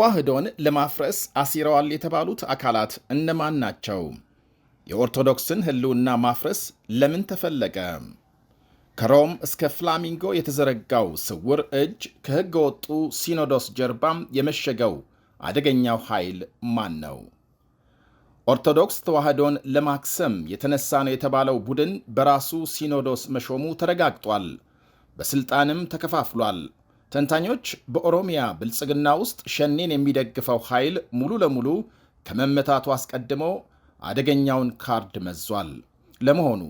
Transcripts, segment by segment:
ተዋህዶን ለማፍረስ አሲረዋል የተባሉት አካላት እነማን ናቸው? የኦርቶዶክስን ሕልውና ማፍረስ ለምን ተፈለገ? ከሮም እስከ ፍላሚንጎ የተዘረጋው ስውር እጅ ከሕገ ወጡ ሲኖዶስ ጀርባም የመሸገው አደገኛው ኃይል ማን ነው? ኦርቶዶክስ ተዋህዶን ለማክሰም የተነሳ ነው የተባለው ቡድን በራሱ ሲኖዶስ መሾሙ ተረጋግጧል። በሥልጣንም ተከፋፍሏል። ተንታኞች በኦሮሚያ ብልጽግና ውስጥ ሸኔን የሚደግፈው ኃይል ሙሉ ለሙሉ ከመመታቱ አስቀድሞ አደገኛውን ካርድ መዟል። ለመሆኑ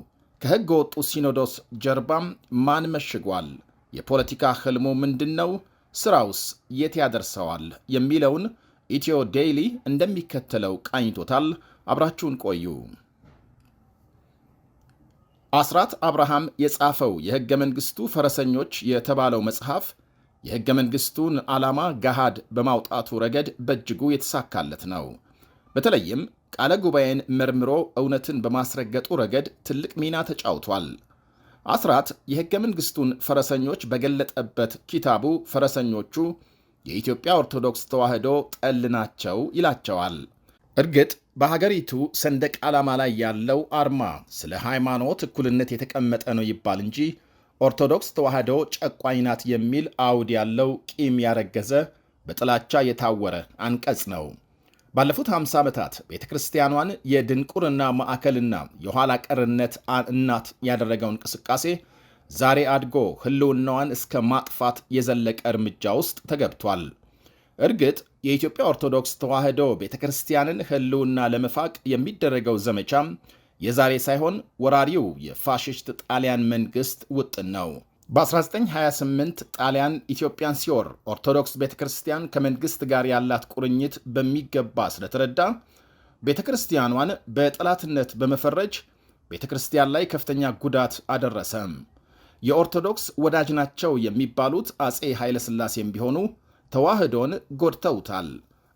ከሕገ ወጡ ሲኖዶስ ጀርባም ማን መሽጓል? የፖለቲካ ሕልሙ ምንድን ነው? ሥራውስ የት ያደርሰዋል? የሚለውን ኢትዮ ዴይሊ እንደሚከተለው ቃኝቶታል። አብራችሁን ቆዩ። አስራት አብርሃም የጻፈው የሕገ መንግሥቱ ፈረሰኞች የተባለው መጽሐፍ የሕገ መንግሥቱን ዓላማ ገሃድ በማውጣቱ ረገድ በእጅጉ የተሳካለት ነው። በተለይም ቃለ ጉባኤን መርምሮ እውነትን በማስረገጡ ረገድ ትልቅ ሚና ተጫውቷል። አስራት የሕገ መንግሥቱን ፈረሰኞች በገለጠበት ኪታቡ ፈረሰኞቹ የኢትዮጵያ ኦርቶዶክስ ተዋህዶ ጠል ናቸው ይላቸዋል። እርግጥ በሀገሪቱ ሰንደቅ ዓላማ ላይ ያለው አርማ ስለ ሃይማኖት እኩልነት የተቀመጠ ነው ይባል እንጂ ኦርቶዶክስ ተዋህዶ ጨቋኝ ናት የሚል አውድ ያለው ቂም ያረገዘ በጥላቻ የታወረ አንቀጽ ነው። ባለፉት 50 ዓመታት ቤተ ክርስቲያኗን የድንቁርና ማዕከልና የኋላ ቀርነት እናት ያደረገው እንቅስቃሴ ዛሬ አድጎ ሕልውናዋን እስከ ማጥፋት የዘለቀ እርምጃ ውስጥ ተገብቷል። እርግጥ የኢትዮጵያ ኦርቶዶክስ ተዋህዶ ቤተ ክርስቲያንን ሕልውና ለመፋቅ የሚደረገው ዘመቻም የዛሬ ሳይሆን ወራሪው የፋሽስት ጣሊያን መንግሥት ውጥን ነው። በ1928 ጣሊያን ኢትዮጵያን ሲወር ኦርቶዶክስ ቤተ ክርስቲያን ከመንግሥት ጋር ያላት ቁርኝት በሚገባ ስለተረዳ ቤተ ክርስቲያኗን በጠላትነት በመፈረጅ ቤተ ክርስቲያን ላይ ከፍተኛ ጉዳት አደረሰም። የኦርቶዶክስ ወዳጅ ናቸው የሚባሉት አፄ ኃይለሥላሴም ቢሆኑ ተዋህዶን ጎድተውታል።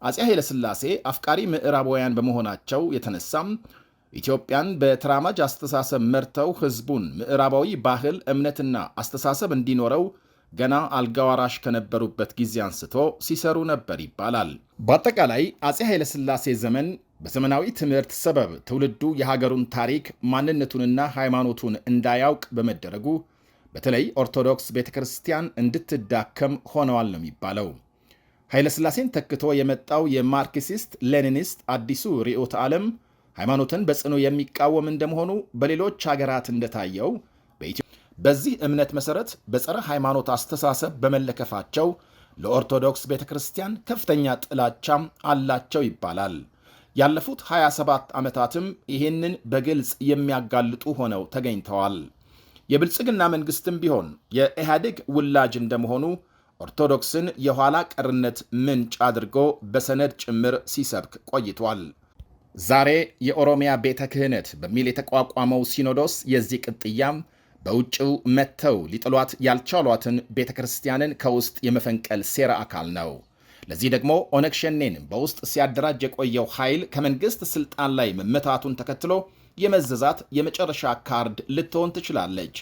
አፄ ኃይለሥላሴ አፍቃሪ ምዕራባውያን በመሆናቸው የተነሳም ኢትዮጵያን በተራማጅ አስተሳሰብ መርተው ሕዝቡን ምዕራባዊ ባህል፣ እምነትና አስተሳሰብ እንዲኖረው ገና አልጋዋራሽ ከነበሩበት ጊዜ አንስቶ ሲሰሩ ነበር ይባላል። በአጠቃላይ አፄ ኃይለሥላሴ ዘመን በዘመናዊ ትምህርት ሰበብ ትውልዱ የሀገሩን ታሪክ ማንነቱንና ሃይማኖቱን እንዳያውቅ በመደረጉ በተለይ ኦርቶዶክስ ቤተ ክርስቲያን እንድትዳከም ሆነዋል ነው የሚባለው። ኃይለሥላሴን ተክቶ የመጣው የማርክሲስት ሌኒኒስት አዲሱ ርዕዮተ ዓለም ሃይማኖትን በጽኑ የሚቃወም እንደመሆኑ በሌሎች ሀገራት እንደታየው በዚህ እምነት መሠረት በጸረ ሃይማኖት አስተሳሰብ በመለከፋቸው ለኦርቶዶክስ ቤተ ክርስቲያን ከፍተኛ ጥላቻም አላቸው ይባላል። ያለፉት 27 ዓመታትም ይህንን በግልጽ የሚያጋልጡ ሆነው ተገኝተዋል። የብልጽግና መንግሥትም ቢሆን የኢህአዴግ ውላጅ እንደመሆኑ ኦርቶዶክስን የኋላ ቀርነት ምንጭ አድርጎ በሰነድ ጭምር ሲሰብክ ቆይቷል። ዛሬ የኦሮሚያ ቤተ ክህነት በሚል የተቋቋመው ሲኖዶስ የዚህ ቅጥያም በውጭው መጥተው ሊጥሏት ያልቻሏትን ቤተ ክርስቲያንን ከውስጥ የመፈንቀል ሴራ አካል ነው። ለዚህ ደግሞ ኦነግ ሸኔን በውስጥ ሲያደራጅ የቆየው ኃይል ከመንግሥት ሥልጣን ላይ መመታቱን ተከትሎ የመዘዛት የመጨረሻ ካርድ ልትሆን ትችላለች።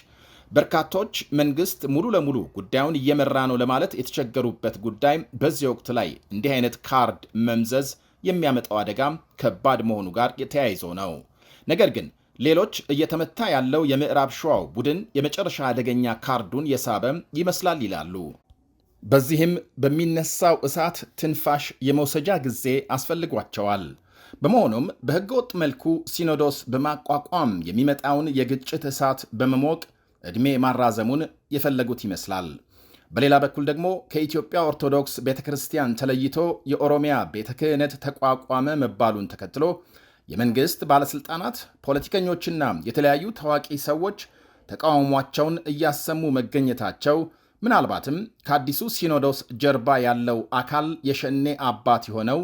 በርካቶች መንግሥት ሙሉ ለሙሉ ጉዳዩን እየመራ ነው ለማለት የተቸገሩበት ጉዳይ በዚህ ወቅት ላይ እንዲህ አይነት ካርድ መምዘዝ የሚያመጣው አደጋም ከባድ መሆኑ ጋር የተያይዞ ነው። ነገር ግን ሌሎች እየተመታ ያለው የምዕራብ ሸዋው ቡድን የመጨረሻ አደገኛ ካርዱን የሳበም ይመስላል ይላሉ። በዚህም በሚነሳው እሳት ትንፋሽ የመውሰጃ ጊዜ አስፈልጓቸዋል። በመሆኑም በሕገወጥ መልኩ ሲኖዶስ በማቋቋም የሚመጣውን የግጭት እሳት በመሞቅ ዕድሜ ማራዘሙን የፈለጉት ይመስላል። በሌላ በኩል ደግሞ ከኢትዮጵያ ኦርቶዶክስ ቤተ ክርስቲያን ተለይቶ የኦሮሚያ ቤተ ክህነት ተቋቋመ መባሉን ተከትሎ የመንግሥት ባለሥልጣናት፣ ፖለቲከኞችና የተለያዩ ታዋቂ ሰዎች ተቃውሟቸውን እያሰሙ መገኘታቸው ምናልባትም ከአዲሱ ሲኖዶስ ጀርባ ያለው አካል የሸኔ አባት የሆነው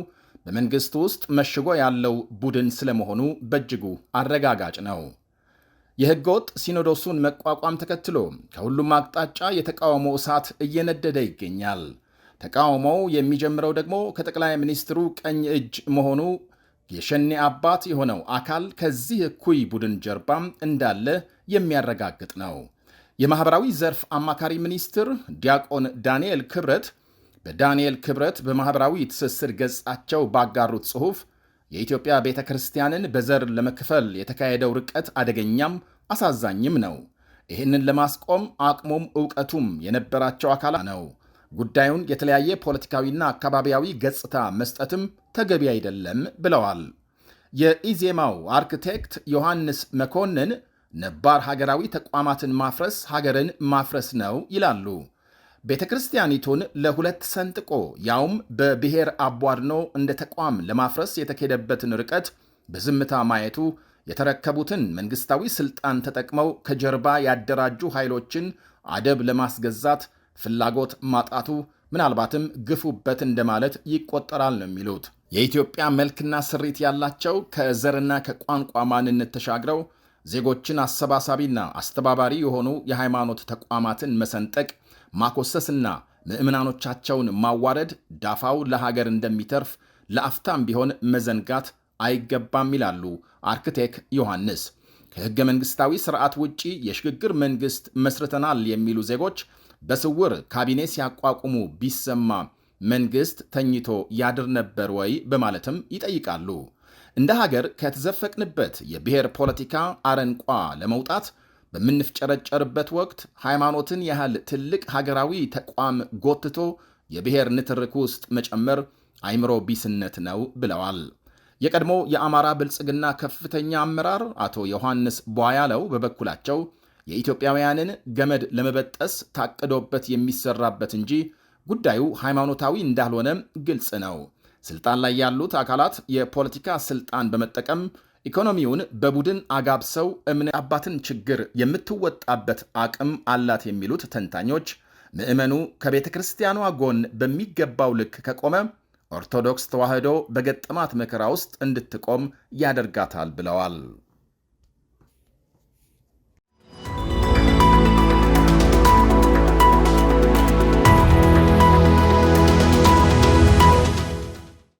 በመንግሥት ውስጥ መሽጎ ያለው ቡድን ስለመሆኑ በእጅጉ አረጋጋጭ ነው። የሕገወጥ ሲኖዶሱን መቋቋም ተከትሎ ከሁሉም አቅጣጫ የተቃውሞ እሳት እየነደደ ይገኛል። ተቃውሞው የሚጀምረው ደግሞ ከጠቅላይ ሚኒስትሩ ቀኝ እጅ መሆኑ የሸኔ አባት የሆነው አካል ከዚህ እኩይ ቡድን ጀርባም እንዳለ የሚያረጋግጥ ነው። የማኅበራዊ ዘርፍ አማካሪ ሚኒስትር ዲያቆን ዳንኤል ክብረት በዳንኤል ክብረት በማኅበራዊ ትስስር ገጻቸው ባጋሩት ጽሑፍ የኢትዮጵያ ቤተ ክርስቲያንን በዘር ለመክፈል የተካሄደው ርቀት አደገኛም አሳዛኝም ነው። ይህንን ለማስቆም አቅሙም ዕውቀቱም የነበራቸው አካላት ነው። ጉዳዩን የተለያየ ፖለቲካዊና አካባቢያዊ ገጽታ መስጠትም ተገቢ አይደለም ብለዋል። የኢዜማው አርክቴክት ዮሐንስ መኮንን ነባር ሀገራዊ ተቋማትን ማፍረስ ሀገርን ማፍረስ ነው ይላሉ። ቤተ ክርስቲያኒቱን ለሁለት ሰንጥቆ ያውም በብሔር አቧድኖ እንደ ተቋም ለማፍረስ የተኬደበትን ርቀት በዝምታ ማየቱ የተረከቡትን መንግሥታዊ ሥልጣን ተጠቅመው ከጀርባ ያደራጁ ኃይሎችን አደብ ለማስገዛት ፍላጎት ማጣቱ ምናልባትም ግፉበት እንደማለት ይቆጠራል ነው የሚሉት። የኢትዮጵያ መልክና ስሪት ያላቸው ከዘርና ከቋንቋ ማንነት ተሻግረው ዜጎችን አሰባሳቢና አስተባባሪ የሆኑ የሃይማኖት ተቋማትን መሰንጠቅ፣ ማኮሰስና ምዕምናኖቻቸውን ማዋረድ ዳፋው ለሀገር እንደሚተርፍ ለአፍታም ቢሆን መዘንጋት አይገባም ይላሉ አርክቴክት ዮሐንስ። ከሕገ መንግሥታዊ ሥርዓት ውጪ የሽግግር መንግሥት መስርተናል የሚሉ ዜጎች በስውር ካቢኔ ሲያቋቁሙ ቢሰማ መንግሥት ተኝቶ ያድር ነበር ወይ በማለትም ይጠይቃሉ። እንደ ሀገር ከተዘፈቅንበት የብሔር ፖለቲካ አረንቋ ለመውጣት በምንፍጨረጨርበት ወቅት ሃይማኖትን ያህል ትልቅ ሀገራዊ ተቋም ጎትቶ የብሔር ንትርክ ውስጥ መጨመር አይምሮ ቢስነት ነው ብለዋል። የቀድሞ የአማራ ብልጽግና ከፍተኛ አመራር አቶ ዮሐንስ ቧያለው በበኩላቸው የኢትዮጵያውያንን ገመድ ለመበጠስ ታቅዶበት የሚሰራበት እንጂ ጉዳዩ ሃይማኖታዊ እንዳልሆነ ግልጽ ነው። ስልጣን ላይ ያሉት አካላት የፖለቲካ ስልጣን በመጠቀም ኢኮኖሚውን በቡድን አጋብሰው እምነት አባትን ችግር የምትወጣበት አቅም አላት የሚሉት ተንታኞች ምዕመኑ ከቤተ ክርስቲያኗ ጎን በሚገባው ልክ ከቆመ ኦርቶዶክስ ተዋሕዶ በገጠማት መከራ ውስጥ እንድትቆም ያደርጋታል ብለዋል።